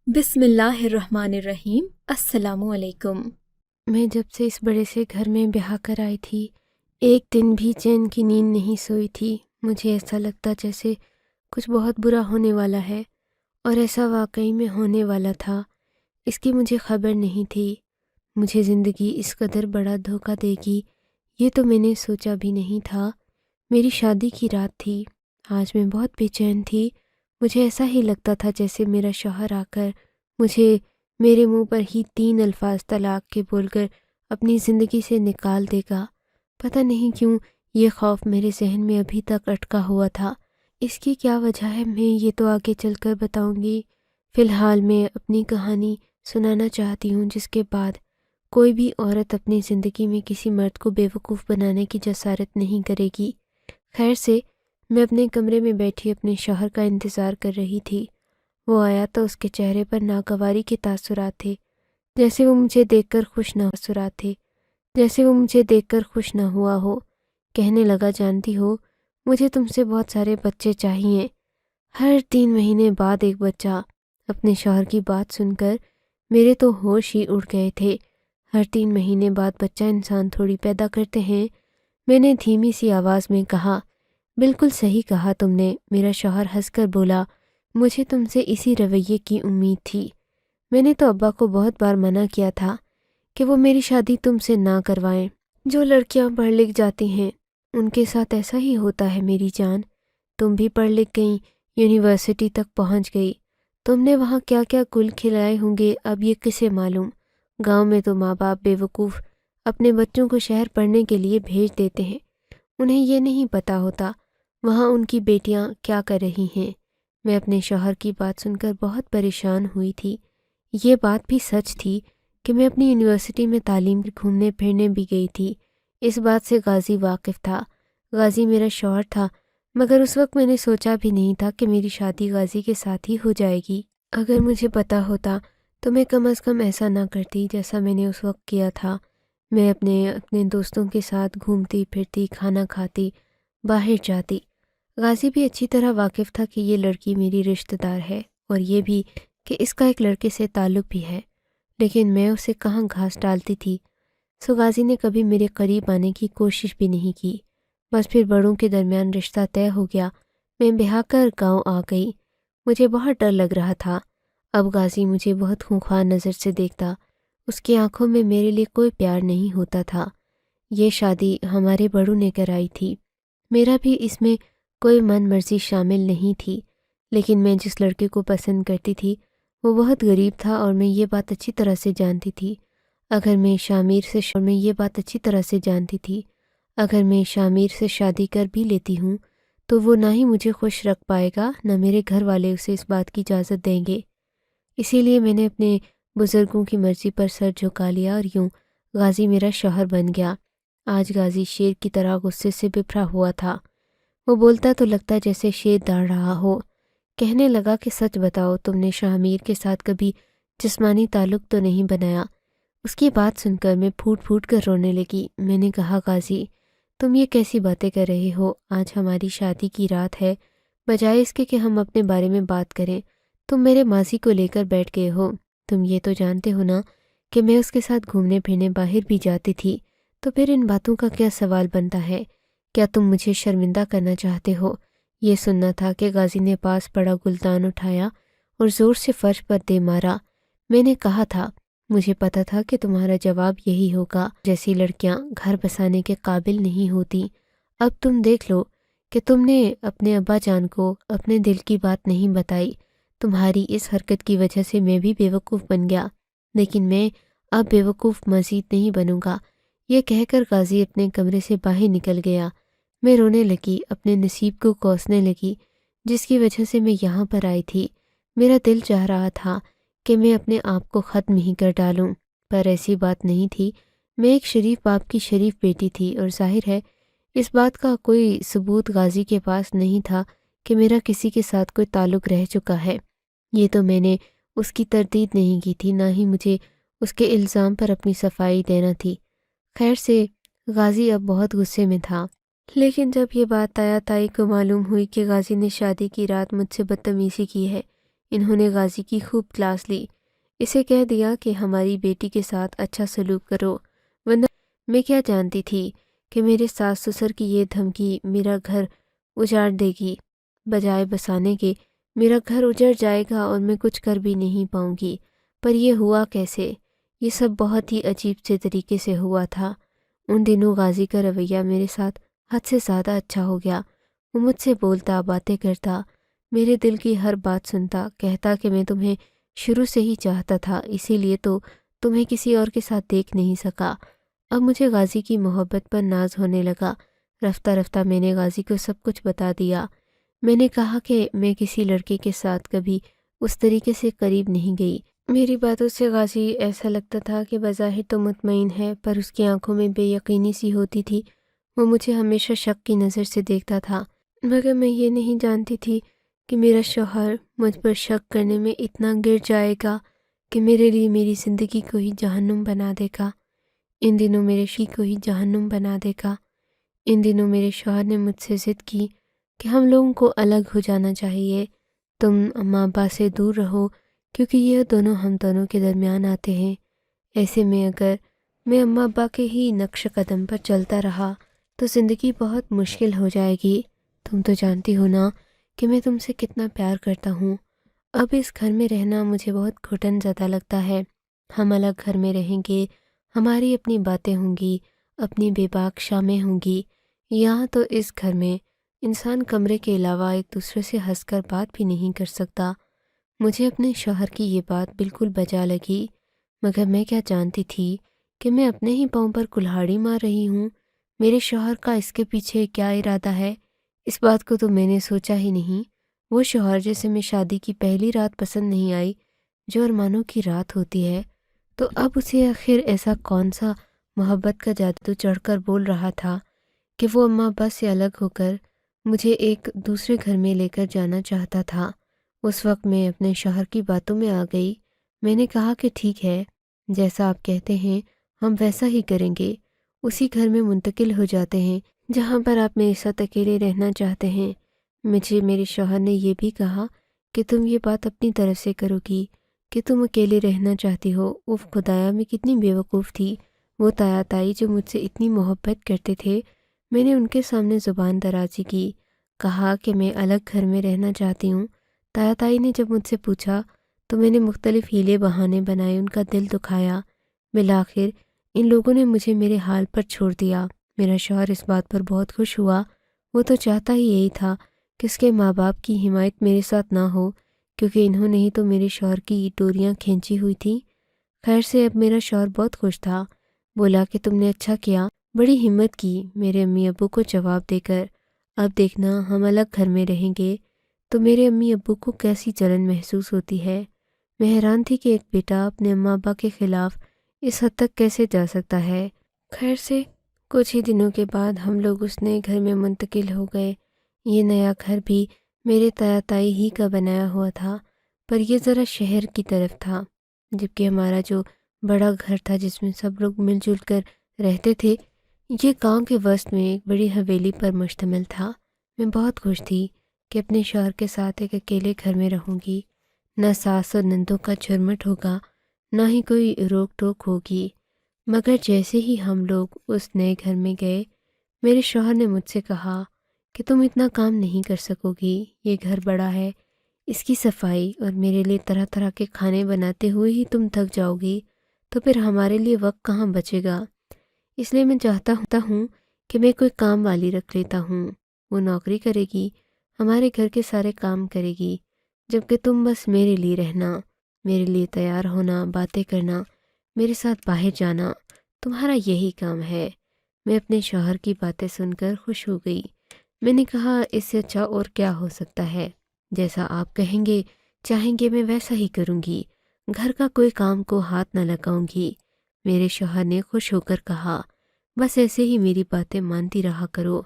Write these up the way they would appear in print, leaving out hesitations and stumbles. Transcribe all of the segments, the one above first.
بسم اللہ الرحمن الرحیم۔ السلام علیکم۔ میں جب سے اس بڑے سے گھر میں بیاہ کر آئی تھی، ایک دن بھی چین کی نیند نہیں سوئی تھی۔ مجھے ایسا لگتا جیسے کچھ بہت برا ہونے والا ہے، اور ایسا واقعی میں ہونے والا تھا۔ اس کی مجھے خبر نہیں تھی۔ مجھے زندگی اس قدر بڑا دھوکہ دے گی، یہ تو میں نے سوچا بھی نہیں تھا۔ میری شادی کی رات تھی۔ آج میں بہت بے چین تھی۔ مجھے ایسا ہی لگتا تھا جیسے میرا شوہر آ کر مجھے میرے منہ پر ہی 3 الفاظ طلاق کے بول کر اپنی زندگی سے نکال دے گا۔ پتہ نہیں کیوں یہ خوف میرے ذہن میں ابھی تک اٹکا ہوا تھا۔ اس کی کیا وجہ ہے میں یہ تو آگے چل کر بتاؤں گی۔ فی الحال میں اپنی کہانی سنانا چاہتی ہوں، جس کے بعد کوئی بھی عورت اپنی زندگی میں کسی مرد کو بیوقوف بنانے کی جسارت نہیں کرے گی۔ خیر سے میں اپنے کمرے میں بیٹھی اپنے شوہر کا انتظار کر رہی تھی۔ وہ آیا تو اس کے چہرے پر ناگواری کے تاثرات تھے، جیسے وہ مجھے دیکھ کر خوش نہ ہوا ہو۔ کہنے لگا، جانتی ہو مجھے تم سے بہت سارے بچے چاہیے، ہر 3 مہینے بعد ایک بچہ۔ اپنے شوہر کی بات سن کر میرے تو ہوش ہی اڑ گئے تھے۔ ہر 3 مہینے بعد بچہ انسان تھوڑی پیدا کرتے ہیں۔ میں نے دھیمی سی آواز میں کہا، بالکل صحیح کہا تم نے۔ میرا شوہر ہنس کر بولا، مجھے تم سے اسی رویے کی امید تھی۔ میں نے تو ابا کو بہت بار منع کیا تھا کہ وہ میری شادی تم سے نہ کروائیں۔ جو لڑکیاں پڑھ لکھ جاتی ہیں ان کے ساتھ ایسا ہی ہوتا ہے میری جان۔ تم بھی پڑھ لکھ گئیں، یونیورسٹی تک پہنچ گئی۔ تم نے وہاں کیا کیا گل کھلائے ہوں گے اب یہ کسے معلوم۔ گاؤں میں تو ماں باپ بیوقوف اپنے بچوں کو شہر پڑھنے کے لیے بھیج دیتے ہیں۔ انہیں یہ نہیں پتہ ہوتا وہاں ان کی بیٹیاں کیا کر رہی ہیں۔ میں اپنے شوہر کی بات سن کر بہت پریشان ہوئی تھی۔ یہ بات بھی سچ تھی کہ میں اپنی یونیورسٹی میں تعلیم گھومنے پھرنے بھی گئی تھی۔ اس بات سے غازی واقف تھا۔ غازی میرا شوہر تھا، مگر اس وقت میں نے سوچا بھی نہیں تھا کہ میری شادی غازی کے ساتھ ہی ہو جائے گی۔ اگر مجھے پتہ ہوتا تو میں کم از کم ایسا نہ کرتی جیسا میں نے اس وقت کیا تھا۔ میں اپنے دوستوں کے ساتھ گھومتی پھرتی، کھانا کھاتی، باہر جاتی۔ غازی بھی اچھی طرح واقف تھا کہ یہ لڑکی میری رشتہ دار ہے، اور یہ بھی کہ اس کا ایک لڑکے سے تعلق بھی ہے، لیکن میں اسے کہاں گھاس ڈالتی تھی۔ سو غازی نے کبھی میرے قریب آنے کی کوشش بھی نہیں کی۔ بس پھر بڑوں کے درمیان رشتہ طے ہو گیا۔ میں بیاہ کر گاؤں آ گئی۔ مجھے بہت ڈر لگ رہا تھا۔ اب غازی مجھے بہت خونخوار نظر سے دیکھتا۔ اس کی آنکھوں میں میرے لیے کوئی پیار نہیں ہوتا تھا۔ یہ شادی ہمارے بڑوں نے کرائی تھی، میرا بھی اس میں کوئی من مرضی شامل نہیں تھی، لیکن میں جس لڑکے کو پسند کرتی تھی وہ بہت غریب تھا، اور میں یہ بات اچھی طرح سے جانتی تھی۔ اگر میں شامیر سے شادی کر بھی لیتی ہوں تو وہ نہ ہی مجھے خوش رکھ پائے گا، نہ میرے گھر والے اسے اس بات کی اجازت دیں گے۔ اسی لیے میں نے اپنے بزرگوں کی مرضی پر سر جھکا لیا، اور یوں غازی میرا شوہر بن گیا۔ آج غازی شیر کی طرح غصے سے بپھرا ہوا تھا۔ وہ بولتا تو لگتا جیسے شیر داڑ رہا ہو۔ کہنے لگا کہ سچ بتاؤ، تم نے شامیر کے ساتھ کبھی جسمانی تعلق تو نہیں بنایا؟ اس کی بات سن کر میں پھوٹ پھوٹ کر رونے لگی۔ میں نے کہا، غازی تم یہ کیسی باتیں کر رہے ہو؟ آج ہماری شادی کی رات ہے، بجائے اس کے کہ ہم اپنے بارے میں بات کریں تم میرے ماضی کو لے کر بیٹھ گئے ہو۔ تم یہ تو جانتے ہو نا کہ میں اس کے ساتھ گھومنے پھرنے باہر بھی جاتی تھی، تو پھر ان باتوں کا کیا سوال بنتا ہے؟ کیا تم مجھے شرمندہ کرنا چاہتے ہو؟ یہ سننا تھا کہ غازی نے پاس پڑا گلدان اٹھایا اور زور سے فرش پر دے مارا۔ میں نے کہا تھا، مجھے پتا تھا کہ تمہارا جواب یہی ہوگا، جیسی لڑکیاں گھر بسانے کے قابل نہیں ہوتی۔ اب تم دیکھ لو کہ تم نے اپنے ابا جان کو اپنے دل کی بات نہیں بتائی۔ تمہاری اس حرکت کی وجہ سے میں بھی بیوقوف بن گیا، لیکن میں اب بیوقوف مزید نہیں بنوں گا۔ یہ کہہ کر غازی اپنے کمرے سے باہر نکل گیا۔ میں رونے لگی، اپنے نصیب کو کوسنے لگی جس کی وجہ سے میں یہاں پر آئی تھی۔ میرا دل چاہ رہا تھا کہ میں اپنے آپ کو ختم ہی کر ڈالوں، پر ایسی بات نہیں تھی۔ میں ایک شریف باپ کی شریف بیٹی تھی، اور ظاہر ہے اس بات کا کوئی ثبوت غازی کے پاس نہیں تھا کہ میرا کسی کے ساتھ کوئی تعلق رہ چکا ہے۔ یہ تو میں نے اس کی تردید نہیں کی تھی، نہ ہی مجھے اس کے الزام پر اپنی صفائی دینا تھی۔ خیر سے غازی اب بہت غصے میں تھا، لیکن جب یہ بات تائی کو معلوم ہوئی کہ غازی نے شادی کی رات مجھ سے بدتمیزی کی ہے، انہوں نے غازی کی خوب کلاس لی، اسے کہہ دیا کہ ہماری بیٹی کے ساتھ اچھا سلوک کرو، ورنہ میں کیا جانتی تھی کہ میرے ساس سسر کی یہ دھمکی میرا گھر اجاڑ دے گی، بجائے بسانے کے میرا گھر اجڑ جائے گا اور میں کچھ کر بھی نہیں پاؤں گی۔ پر یہ ہوا کیسے؟ یہ سب بہت ہی عجیب سے طریقے سے ہوا تھا۔ ان دنوں غازی کا رویہ میرے ساتھ حد سے زیادہ اچھا ہو گیا۔ وہ مجھ سے بولتا، باتیں کرتا، میرے دل کی ہر بات سنتا، کہتا کہ میں تمہیں شروع سے ہی چاہتا تھا، اسی لیے تو تمہیں کسی اور کے ساتھ دیکھ نہیں سکا۔ اب مجھے غازی کی محبت پر ناز ہونے لگا۔ رفتہ رفتہ میں نے غازی کو سب کچھ بتا دیا۔ میں نے کہا کہ میں کسی لڑکے کے ساتھ کبھی اس طریقے سے قریب نہیں گئی۔ میری باتوں سے غازی ایسا لگتا تھا کہ بظاہر تو مطمئن ہے، پر اس کی آنکھوں میں بے یقینی سی ہوتی تھی۔ وہ مجھے ہمیشہ شک کی نظر سے دیکھتا تھا، مگر میں یہ نہیں جانتی تھی کہ میرا شوہر مجھ پر شک کرنے میں اتنا گر جائے گا کہ میرے لیے میری زندگی کو ہی جہنم بنا دے گا۔ ان دنوں میرے شوہر نے مجھ سے ضد کی کہ ہم لوگوں کو الگ ہو جانا چاہیے، تم اماں ابا سے دور رہو، کیونکہ یہ دونوں ہم دونوں کے درمیان آتے ہیں۔ ایسے میں اگر میں اماں ابا کے ہی نقش قدم پر چلتا رہا تو زندگی بہت مشکل ہو جائے گی۔ تم تو جانتی ہو نا کہ میں تم سے کتنا پیار کرتا ہوں۔ اب اس گھر میں رہنا مجھے بہت گھٹن زدہ لگتا ہے۔ ہم الگ گھر میں رہیں گے، ہماری اپنی باتیں ہوں گی، اپنی بے باک شامیں ہوں گی۔ یہاں تو اس گھر میں انسان کمرے کے علاوہ ایک دوسرے سے ہنس کر بات بھی نہیں کر سکتا۔ مجھے اپنے شوہر کی یہ بات بالکل بجا لگی، مگر میں کیا جانتی تھی کہ میں اپنے ہی پاؤں پر کلہاڑی مار رہی ہوں۔ میرے شوہر کا اس کے پیچھے کیا ارادہ ہے، اس بات کو تو میں نے سوچا ہی نہیں۔ وہ شوہر جیسے میں شادی کی پہلی رات پسند نہیں آئی جو ارمانوں کی رات ہوتی ہے، تو اب اسے آخر ایسا کون سا محبت کا جادو چڑھ کر بول رہا تھا کہ وہ اماں ابا سے الگ ہو کر مجھے ایک دوسرے گھر میں لے کر جانا چاہتا تھا۔ اس وقت میں اپنے شوہر کی باتوں میں آ گئی۔ میں نے کہا کہ ٹھیک ہے، جیسا آپ کہتے ہیں ہم ویسا ہی کریں گے، اسی گھر میں منتقل ہو جاتے ہیں جہاں پر آپ میرے ساتھ اکیلے رہنا چاہتے ہیں۔ مجھے میرے شوہر نے یہ بھی کہا کہ تم یہ بات اپنی طرف سے کرو گی کہ تم اکیلے رہنا چاہتی ہو۔ اف خدایا، میں کتنی بیوقوف تھی۔ وہ تایا تائی جو مجھ سے اتنی محبت کرتے تھے، میں نے ان کے سامنے زبان درازی کی، کہا کہ میں الگ گھر میں رہنا چاہتی ہوں۔ تایا تائی نے جب مجھ سے پوچھا تو میں نے مختلف ہیلے بہانے بنائے، ان کا دل دکھایا۔ بالآخر ان لوگوں نے مجھے میرے حال پر چھوڑ دیا۔ میرا شوہر اس بات پر بہت خوش ہوا۔ وہ تو چاہتا ہی یہی تھا کہ اس کے ماں باپ کی حمایت میرے ساتھ نہ ہو، کیونکہ انہوں نے ہی تو میرے شوہر کی ڈوریاں کھینچی ہوئی تھیں۔ خیر سے اب میرا شوہر بہت خوش تھا، بولا کہ تم نے اچھا کیا، بڑی ہمت کی میرے امی ابو کو جواب دے کر۔ اب دیکھنا ہم الگ گھر میں رہیں گے تو میرے امی ابو کو کیسی جلن محسوس ہوتی ہے۔ میں حیران تھی کہ ایک بیٹا اپنے اماں ابا کے خلاف اس حد تک کیسے جا سکتا ہے۔ خیر سے کچھ ہی دنوں کے بعد ہم لوگ اس نئے گھر میں منتقل ہو گئے۔ یہ نیا گھر بھی میرے تایا تائی ہی کا بنایا ہوا تھا، پر یہ ذرا شہر کی طرف تھا، جبکہ ہمارا جو بڑا گھر تھا جس میں سب لوگ مل جل کر رہتے تھے، یہ گاؤں کے وسط میں ایک بڑی حویلی پر مشتمل تھا۔ میں بہت خوش تھی کہ اپنے شوہر کے ساتھ ایک اکیلے گھر میں رہوں گی، نہ ساس اور نندوں کا جھرمٹ ہوگا، نہ ہی کوئی روک ٹوک ہوگی۔ مگر جیسے ہی ہم لوگ اس نئے گھر میں گئے، میرے شوہر نے مجھ سے کہا کہ تم اتنا کام نہیں کر سکو گی، یہ گھر بڑا ہے، اس کی صفائی اور میرے لیے طرح طرح کے کھانے بناتے ہوئے ہی تم تھک جاؤ گی، تو پھر ہمارے لیے وقت کہاں بچے گا۔ اس لیے میں چاہتا ہوں کہ میں کوئی کام والی رکھ لیتا ہوں، وہ نوکری کرے گی، ہمارے گھر کے سارے کام کرے گی، جبکہ تم بس میرے لیے رہنا، میرے لیے تیار ہونا، باتیں کرنا، میرے ساتھ باہر جانا، تمہارا یہی کام ہے۔ میں اپنے شوہر کی باتیں سن کر خوش ہو گئی۔ میں نے کہا اس سے اچھا اور کیا ہو سکتا ہے، جیسا آپ کہیں گے چاہیں گے میں ویسا ہی کروں گی، گھر کا کوئی کام کو ہاتھ نہ لگاؤں گی۔ میرے شوہر نے خوش ہو کر کہا، بس ایسے ہی میری باتیں مانتی رہا کرو،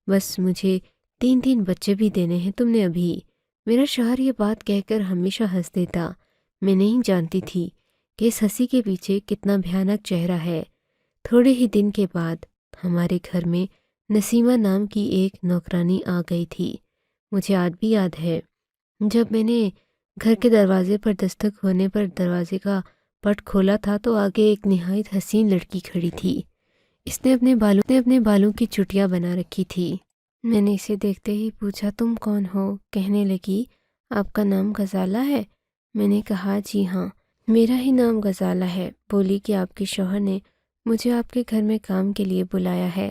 بس مجھے 3 بچے بھی دینے ہیں تم نے ابھی۔ میرا شوہر یہ بات کہہ کر ہمیشہ ہنس دیتا۔ میں نہیں جانتی تھی کہ اس ہنسی کے پیچھے کتنا بھیانک چہرہ ہے۔ تھوڑے ہی دن کے بعد ہمارے گھر میں نسیمہ نام کی ایک نوکرانی آ گئی تھی۔ مجھے آج بھی یاد ہے جب میں نے گھر کے دروازے پر دستک ہونے پر دروازے کا پٹ کھولا تھا تو آگے ایک نہایت حسین لڑکی کھڑی تھی۔ اس نے اپنے بالوں کی چٹیاں بنا رکھی تھی۔ میں نے اسے دیکھتے ہی پوچھا، تم کون ہو؟ کہنے لگی، آپ کا نام غزالہ ہے؟ میں نے کہا، جی ہاں، میرا ہی نام غزالہ ہے۔ بولی کہ آپ کے شوہر نے مجھے آپ کے گھر میں کام کے لیے بلایا ہے،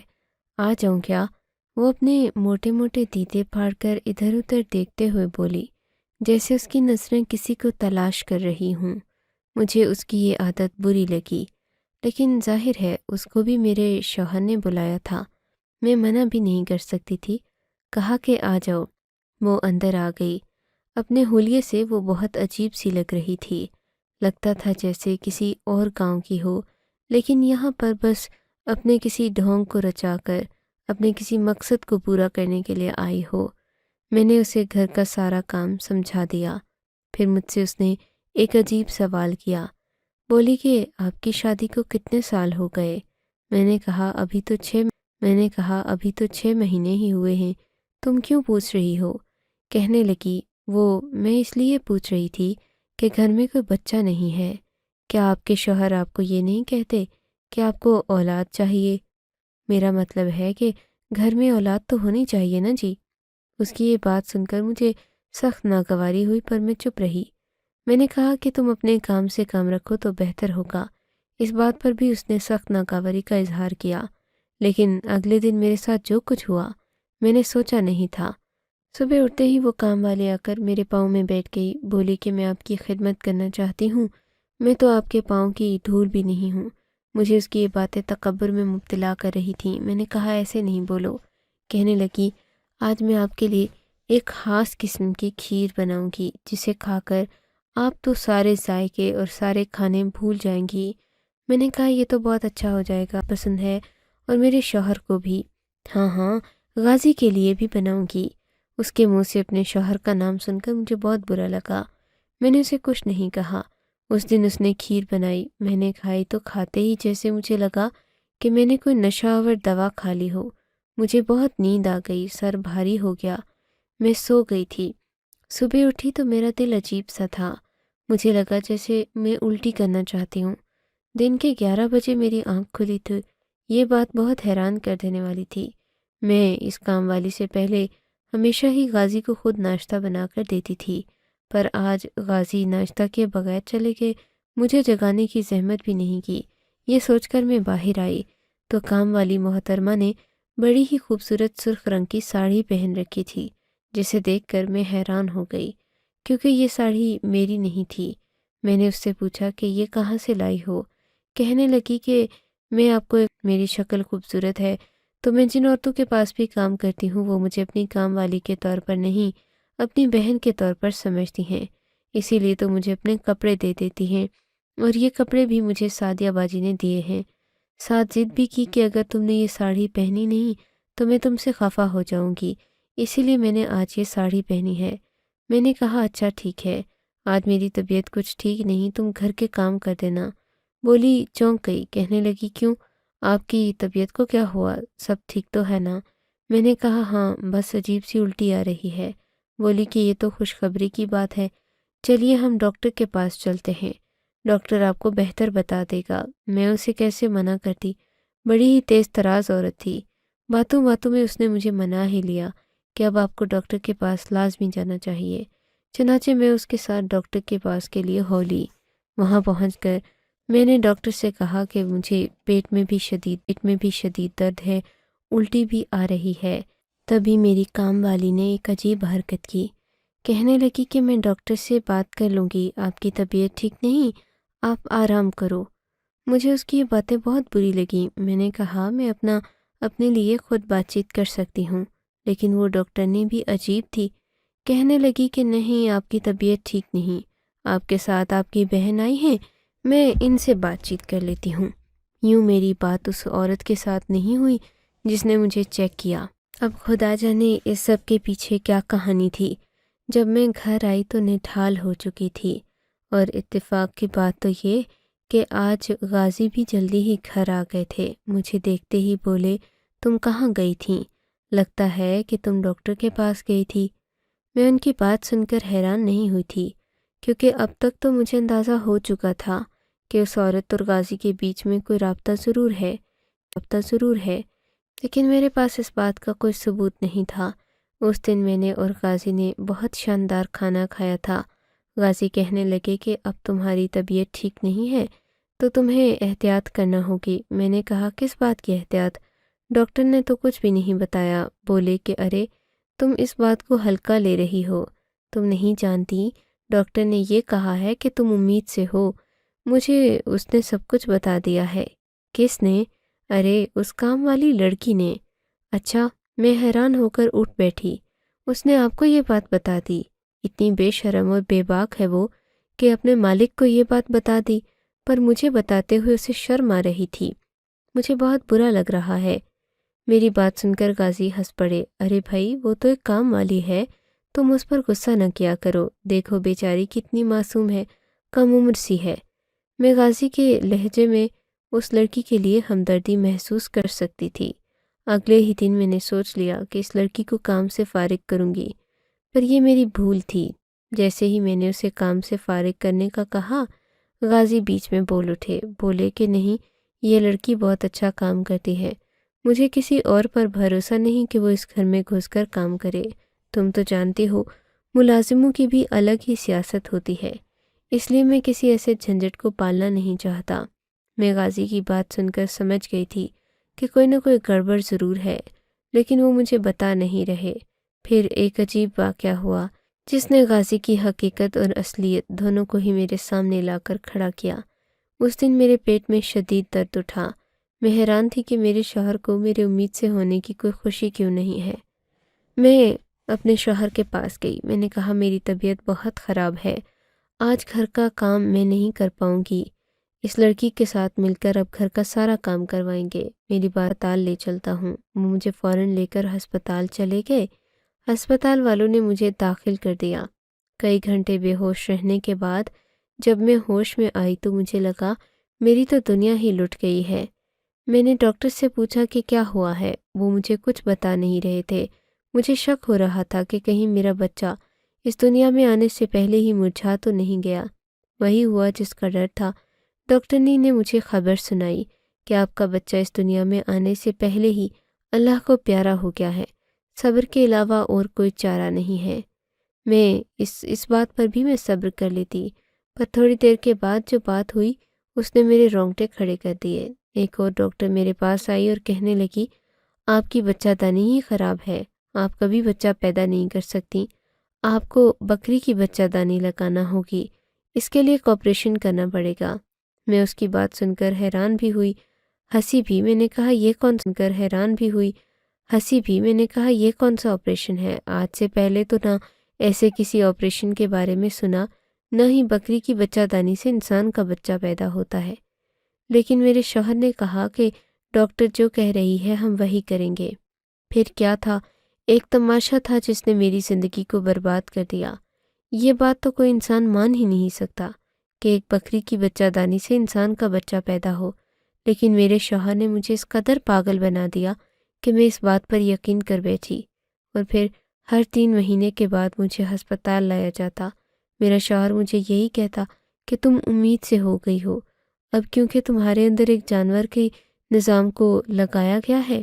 آ جاؤں کیا؟ وہ اپنے موٹے موٹے دیدے پھاڑ کر ادھر ادھر دیکھتے ہوئے بولی، جیسے اس کی نظریں کسی کو تلاش کر رہی ہوں۔ مجھے اس کی یہ عادت بری لگی، لیکن ظاہر ہے اس کو بھی میرے شوہر نے بلایا تھا، میں منع بھی نہیں کر سکتی تھی۔ کہا کہ آ جاؤ۔ وہ اندر آ گئی۔ اپنے حلیے سے وہ بہت عجیب سی لگ رہی تھی، لگتا تھا جیسے کسی اور گاؤں کی ہو، لیکن یہاں پر بس اپنے کسی ڈھونگ کو رچا کر اپنے کسی مقصد کو پورا کرنے کے لیے آئی ہو۔ میں نے اسے گھر کا سارا کام سمجھا دیا۔ پھر مجھ سے اس نے ایک عجیب سوال کیا۔ بولی کہ آپ کی شادی کو کتنے سال ہو گئے؟ میں نے کہا ابھی تو 6 مہینے ہی ہوئے ہیں، تم کیوں پوچھ رہی ہو؟ کہنے لگی، میں اس لیے پوچھ رہی تھی کہ گھر میں کوئی بچہ نہیں ہے، کیا آپ کے شوہر آپ کو یہ نہیں کہتے کہ آپ کو اولاد چاہیے؟ میرا مطلب ہے کہ گھر میں اولاد تو ہونی چاہیے نا جی۔ اس کی یہ بات سن کر مجھے سخت ناگواری ہوئی، پر میں چپ رہی۔ میں نے کہا کہ تم اپنے کام سے کام رکھو تو بہتر ہوگا۔ اس بات پر بھی اس نے سخت ناگواری کا اظہار کیا، لیکن اگلے دن میرے ساتھ جو کچھ ہوا میں نے سوچا نہیں تھا۔ صبح اٹھتے ہی وہ کام والی آ کر میرے پاؤں میں بیٹھ گئی، بولی کہ میں آپ کی خدمت کرنا چاہتی ہوں، میں تو آپ کے پاؤں کی دھول بھی نہیں ہوں۔ مجھے اس کی یہ باتیں تکبر میں مبتلا کر رہی تھیں۔ میں نے کہا، ایسے نہیں بولو۔ کہنے لگی، آج میں آپ کے لیے ایک خاص قسم کی کھیر بناؤں گی، جسے کھا کر آپ تو سارے ذائقے اور سارے کھانے بھول جائیں گی۔ میں نے کہا، یہ تو بہت اچھا ہو جائے گا، پسند ہے، اور میرے شوہر کو بھی۔ ہاں ہاں، غازی کے لیے بھی بناؤں گی۔ اس کے منہ سے اپنے شوہر کا نام سن کر مجھے بہت برا لگا۔ میں نے اسے کچھ نہیں کہا۔ اس دن اس نے کھیر بنائی، میں نے کھائی تو کھاتے ہی جیسے مجھے لگا کہ میں نے کوئی نشہ آور دوا کھا لی ہو۔ مجھے بہت نیند آ گئی، سر بھاری ہو گیا، میں سو گئی تھی۔ صبح اٹھی تو میرا دل عجیب سا تھا، مجھے لگا جیسے میں الٹی کرنا چاہتی ہوں۔ دن کے 11 بجے میری آنکھ کھلی تھی۔ یہ بات بہت حیران کر دینے والی تھی۔ میں اس کام والی سے پہلے ہمیشہ ہی غازی کو خود ناشتہ بنا کر دیتی تھی، پر آج غازی ناشتہ کے بغیر چلے گئے، مجھے جگانے کی زحمت بھی نہیں کی۔ یہ سوچ کر میں باہر آئی تو کام والی محترمہ نے بڑی ہی خوبصورت سرخ رنگ کی ساڑی پہن رکھی تھی، جسے دیکھ کر میں حیران ہو گئی، کیونکہ یہ ساڑی میری نہیں تھی۔ میں نے اس سے پوچھا کہ یہ کہاں سے لائی ہو؟ کہنے لگی کہ میری شکل خوبصورت ہے تو میں جن عورتوں کے پاس بھی کام کرتی ہوں وہ مجھے اپنی کام والی کے طور پر نہیں، اپنی بہن کے طور پر سمجھتی ہیں، اسی لیے تو مجھے اپنے کپڑے دے دیتی ہیں، اور یہ کپڑے بھی مجھے سعدیہ باجی نے دیے ہیں۔ ساتھ ضد بھی کی کہ اگر تم نے یہ ساڑی پہنی نہیں تو میں تم سے خفا ہو جاؤں گی، اسی لیے میں نے آج یہ ساڑی پہنی ہے۔ میں نے کہا، اچھا ٹھیک ہے، آج میری طبیعت کچھ ٹھیک نہیں، تم گھر کے کام کر دینا۔ بولی، چونک گئی، کہنے لگی، کیوں، آپ کی طبیعت کو کیا ہوا؟ سب ٹھیک تو ہے نا؟ میں نے کہا، ہاں، بس عجیب سی الٹی آ رہی ہے۔ بولی کہ یہ تو خوشخبری کی بات ہے، چلیے ہم ڈاکٹر کے پاس چلتے ہیں، ڈاکٹر آپ کو بہتر بتا دے گا۔ میں اسے کیسے منع کرتی، بڑی ہی تیز تراز عورت تھی۔ باتوں باتوں میں اس نے مجھے منا ہی لیا کہ اب آپ کو ڈاکٹر کے پاس لازمی جانا چاہیے۔ چنانچہ میں اس کے ساتھ ڈاکٹر کے پاس کے لیے ہولی۔ وہاں پہنچ کر میں نے ڈاکٹر سے کہا کہ مجھے پیٹ میں بھی شدید درد ہے، الٹی بھی آ رہی ہے۔ تبھی میری کام والی نے ایک عجیب حرکت کی، کہنے لگی کہ میں ڈاکٹر سے بات کر لوں گی، آپ کی طبیعت ٹھیک نہیں، آپ آرام کرو۔ مجھے اس کی یہ باتیں بہت بری لگیں۔ میں نے کہا، میں اپنے لیے خود بات چیت کر سکتی ہوں، لیکن وہ ڈاکٹر نے بھی عجیب تھی، کہنے لگی کہ نہیں، آپ کی طبیعت ٹھیک نہیں، آپ کے ساتھ آپ کی بہن آئی ہیں، میں ان سے بات چیت کر لیتی ہوں۔ یوں میری بات اس عورت کے ساتھ نہیں ہوئی جس نے مجھے چیک کیا۔ اب خدا جانے اس سب کے پیچھے کیا کہانی تھی۔ جب میں گھر آئی تو نڈھال ہو چکی تھی، اور اتفاق کی بات تو یہ کہ آج غازی بھی جلدی ہی گھر آ گئے تھے۔ مجھے دیکھتے ہی بولے، تم کہاں گئی تھیں؟ لگتا ہے کہ تم ڈاکٹر کے پاس گئی تھی۔ میں ان کی بات سن کر حیران نہیں ہوئی تھی، کیونکہ اب تک تو مجھے اندازہ ہو چکا تھا کہ اس عورت اور غازی کے بیچ میں کوئی رابطہ ضرور ہے، لیکن میرے پاس اس بات کا کوئی ثبوت نہیں تھا۔ اس دن میں نے اور غازی نے بہت شاندار کھانا کھایا تھا۔ غازی کہنے لگے کہ اب تمہاری طبیعت ٹھیک نہیں ہے تو تمہیں احتیاط کرنا ہوگی۔ میں نے کہا کس بات کی احتیاط؟ ڈاکٹر نے تو کچھ بھی نہیں بتایا۔ بولے کہ ارے تم اس بات کو ہلکا لے رہی ہو، تم نہیں جانتی ڈاکٹر نے یہ کہا ہے کہ تم امید سے ہو۔ مجھے اس نے سب کچھ بتا دیا ہے۔ کس نے؟ ارے اس کام والی لڑکی نے۔ اچھا، میں حیران ہو کر اٹھ بیٹھی۔ اس نے آپ کو یہ بات بتا دی؟ اتنی بے شرم اور بے باک ہے وہ کہ اپنے مالک کو یہ بات بتا دی، پر مجھے بتاتے ہوئے اسے شرم آ رہی تھی۔ مجھے بہت برا لگ رہا ہے۔ میری بات سن کر غازی ہنس پڑے۔ ارے بھائی، وہ تو ایک کام والی ہے، تم اس پر غصہ نہ کیا کرو۔ دیکھو بیچاری کتنی معصوم ہے، کم عمر سی ہے۔ میں غازی کے لہجے میں اس لڑکی کے لیے ہمدردی محسوس کر سکتی تھی۔ اگلے ہی دن میں نے سوچ لیا کہ اس لڑکی کو کام سے فارغ کروں گی، پر یہ میری بھول تھی۔ جیسے ہی میں نے اسے کام سے فارغ کرنے کا کہا، غازی بیچ میں بول اٹھے۔ بولے کہ نہیں، یہ لڑکی بہت اچھا کام کرتی ہے، مجھے کسی اور پر بھروسہ نہیں کہ وہ اس گھر میں گھس کر کام کرے۔ تم تو جانتی ہو ملازموں کی بھی الگ ہی سیاست ہوتی ہے، اس لیے میں کسی ایسے جھنجٹ کو پالنا نہیں چاہتا۔ میں غازی کی بات سن کر سمجھ گئی تھی کہ کوئی نہ کوئی گڑبڑ ضرور ہے، لیکن وہ مجھے بتا نہیں رہے۔ پھر ایک عجیب واقعہ ہوا جس نے غازی کی حقیقت اور اصلیت دونوں کو ہی میرے سامنے لا کر کھڑا کیا۔ اس دن میرے پیٹ میں شدید درد اٹھا۔ میں حیران تھی کہ میرے شوہر کو میرے امید سے ہونے کی کوئی خوشی کیوں نہیں ہے۔ میں اپنے شوہر کے پاس گئی۔ میں نے کہا میری طبیعت بہت خراب ہے، آج گھر کا کام میں نہیں کر پاؤں گی۔ اس لڑکی کے ساتھ مل کر اب گھر کا سارا کام کروائیں گے۔ میری بات ہسپتال لے چلتا ہوں۔ وہ مجھے فوراً لے کر ہسپتال چلے گئے۔ ہسپتال والوں نے مجھے داخل کر دیا۔ کئی گھنٹے بے ہوش رہنے کے بعد جب میں ہوش میں آئی تو مجھے لگا میری تو دنیا ہی لٹ گئی ہے۔ میں نے ڈاکٹر سے پوچھا کہ کیا ہوا ہے، وہ مجھے کچھ بتا نہیں رہے تھے۔ مجھے شک ہو رہا تھا کہ کہیں میرا بچہ اس دنیا میں آنے سے پہلے ہی مرجھا تو نہیں گیا۔ وہی ہوا جس کا ڈر تھا۔ ڈاکٹرنی نے مجھے خبر سنائی کہ آپ کا بچہ اس دنیا میں آنے سے پہلے ہی اللہ کو پیارا ہو گیا ہے، صبر کے علاوہ اور کوئی چارہ نہیں ہے۔ میں اس بات پر بھی میں صبر کر لیتی، پر تھوڑی دیر کے بعد جو بات ہوئی اس نے میرے رونگٹے کھڑے کر دیے۔ ایک اور ڈاکٹر میرے پاس آئی اور کہنے لگی آپ کی بچہ دانی ہی خراب ہے، آپ کبھی بچہ پیدا نہیں کر سکتی، آپ کو بکری کی بچہ دانی لگانا ہوگی، اس کے لیے ایک آپریشن کرنا پڑے گا۔ میں اس کی بات سن کر حیران بھی ہوئی، ہنسی بھی۔ میں نے کہا یہ کون سا آپریشن ہے؟ آج سے پہلے تو نہ ایسے کسی آپریشن کے بارے میں سنا، نہ ہی بکری کی بچہ دانی سے انسان کا بچہ پیدا ہوتا ہے۔ لیکن میرے شوہر نے کہا کہ ڈاکٹر جو کہہ رہی ہے ہم وہی کریں گے۔ پھر کیا تھا، ایک تماشا تھا جس نے میری زندگی کو برباد کر دیا۔ یہ بات تو کوئی انسان مان ہی نہیں سکتا کہ ایک بکری کی بچہ دانی سے انسان کا بچہ پیدا ہو، لیکن میرے شوہر نے مجھے اس قدر پاگل بنا دیا کہ میں اس بات پر یقین کر بیٹھی، اور پھر ہر 3 مہینے کے بعد مجھے ہسپتال لایا جاتا۔ میرا شوہر مجھے یہی کہتا کہ تم امید سے ہو گئی ہو، اب کیونکہ تمہارے اندر ایک جانور کے نظام کو لگایا گیا ہے،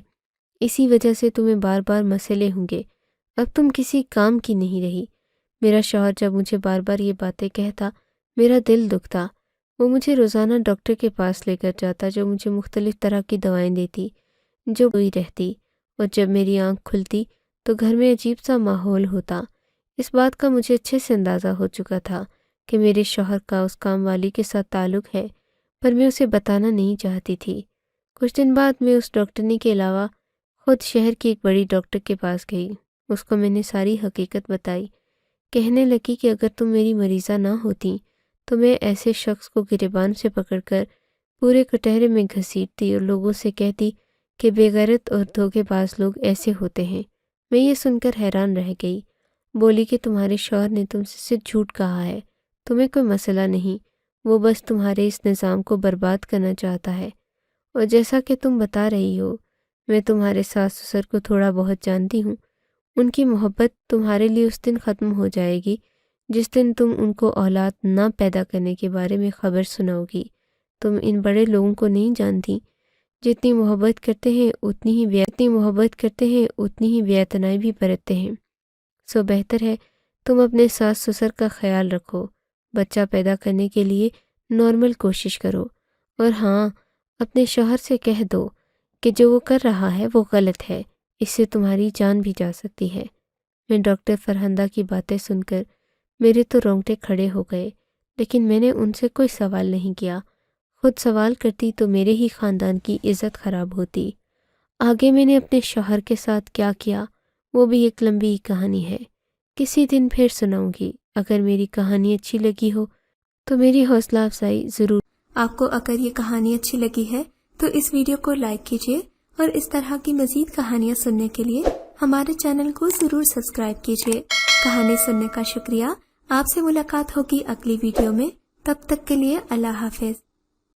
اسی وجہ سے تمہیں بار بار مسئلے ہوں گے، اب تم کسی کام کی نہیں رہی۔ میرا شوہر جب مجھے بار بار یہ باتیں کہتا میرا دل دکھتا۔ وہ مجھے روزانہ ڈاکٹر کے پاس لے کر جاتا جو مجھے مختلف طرح کی دوائیں دیتی جو ہوئی رہتی، اور جب میری آنکھ کھلتی تو گھر میں عجیب سا ماحول ہوتا۔ اس بات کا مجھے اچھے سے اندازہ ہو چکا تھا کہ میرے شوہر کا اس کام والی کے ساتھ تعلق ہے، پر میں اسے بتانا نہیں چاہتی تھی۔ کچھ دن بعد میں اس ڈاکٹرنی کے علاوہ خود شہر کی ایک بڑی ڈاکٹر کے پاس گئی۔ اس کو میں نے ساری حقیقت بتائی۔ کہنے لگی کہ اگر تم میری مریضہ نہ ہوتی تو میں ایسے شخص کو گریبان سے پکڑ کر پورے کٹہرے میں گھسیٹتی اور لوگوں سے کہتی کہ بے غیرت اور دھوکے باز لوگ ایسے ہوتے ہیں۔ میں یہ سن کر حیران رہ گئی۔ بولی کہ تمہارے شوہر نے تم سے جھوٹ کہا ہے، تمہیں کوئی مسئلہ نہیں، وہ بس تمہارے اس نظام کو برباد کرنا چاہتا ہے، اور جیسا کہ تم بتا رہی ہو میں تمہارے ساس سسر کو تھوڑا بہت جانتی ہوں، ان کی محبت تمہارے لیے اس دن ختم ہو جائے گی جس دن تم ان کو اولاد نہ پیدا کرنے کے بارے میں خبر سناؤ گی۔ تم ان بڑے لوگوں کو نہیں جانتی، جتنی محبت کرتے ہیں اتنی ہی بے اعتنائی بھی برتتے ہیں۔ سو بہتر ہے تم اپنے ساس سسر کا خیال رکھو، بچہ پیدا کرنے کے لیے نارمل کوشش کرو، اور ہاں، اپنے شوہر سے کہہ دو کہ جو وہ کر رہا ہے وہ غلط ہے، اس سے تمہاری جان بھی جا سکتی ہے۔ میں ڈاکٹر فرہندہ کی باتیں سن کر میرے تو رونگٹے کھڑے ہو گئے، لیکن میں نے ان سے کوئی سوال نہیں کیا۔ خود سوال کرتی تو میرے ہی خاندان کی عزت خراب ہوتی۔ آگے میں نے اپنے شوہر کے ساتھ کیا کیا وہ بھی ایک لمبی کہانی ہے، کسی دن پھر سناؤں گی۔ اگر میری کہانی اچھی لگی ہو تو میری حوصلہ افزائی ضرور۔ آپ کو اگر یہ کہانی اچھی لگی ہے تو اس ویڈیو کو لائک کیجیے، اور اس طرح کی مزید کہانیاں سننے کے لیے ہمارے چینل کو ضرور سبسکرائب کیجیے۔ کہانی سننے کا شکریہ۔ آپ سے ملاقات ہوگی اگلی ویڈیو میں، تب تک کے لیے اللہ حافظ۔